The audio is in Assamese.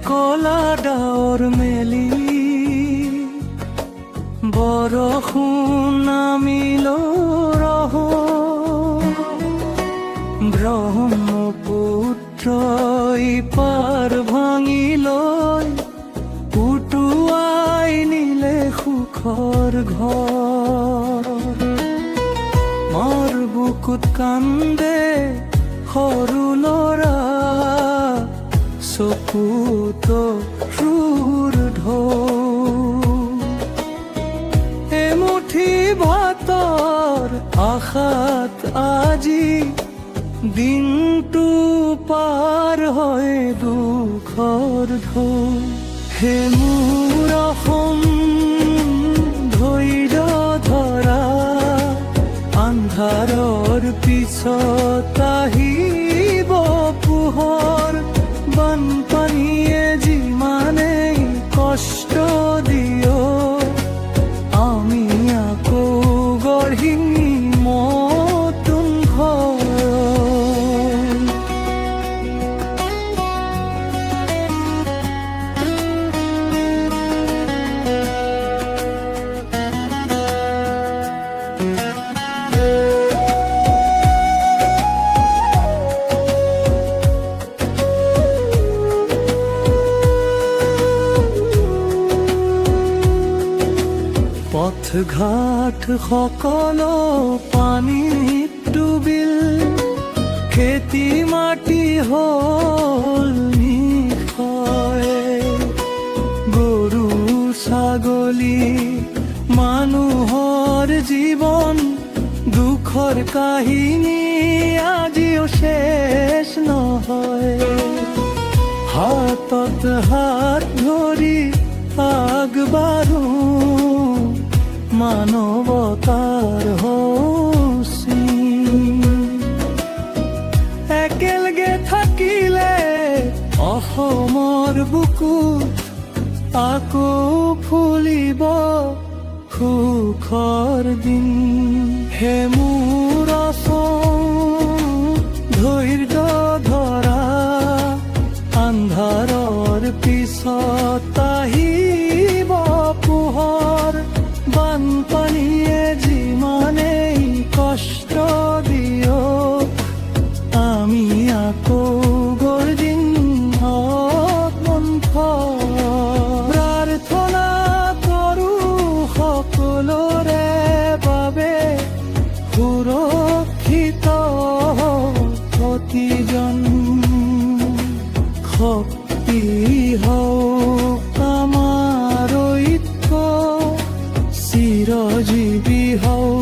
কলা ডাৱৰ মেলি বৰষুণ নামিল ৰহ ব্ৰহ্মপুত্ৰই পাৰ ভাঙি লৈ উটুৱাই নিলে সুখৰ ঘৰ মাৰ বুকুত কান্দে সৰু ল'ৰা চকুত সুৰ ঢৌ এমুঠি ভাতৰ আশাত আজি দিনটো পাৰ হয় দুখৰ ঢৌ হে মোৰ অসম ধৈৰ্য ধৰা আন্ধাৰৰ পিছত আহিব পোহৰ বানপানীয়ে যিমানেই কষ্ট দিয় আমি আকৌ গঢ়িম নতুন ঘৰ পথ ঘাট সকলো পানীত ডুবিল খেতি মাটি হ'ল নিক্ষয় গৰু ছাগলী মানুহৰ জীৱন দুখৰ কাহিনী আজিও শেষ নহয় হাতত হাত ধৰি আগবাঢ়ো মানৱতাৰ হচি একেলগে থাকিলে অসমৰ বুকুত আকৌ ফুলিব সুখৰ দিন হে মোৰ অসম ধৈৰ্য ধৰা আন্ধাৰৰ পিছত আহিব পোহৰ বানপানীয়ে যিমানেই কষ্ট দিয় আমি আকৌ গঢ়িম নতুন ঘৰ প্ৰাৰ্থনা কৰোঁ সকলোৰে বাবে সুৰক্ষিত প্ৰতিজন শক্তি হওক আমাৰ ঐক্য চিৰজীৱী হওক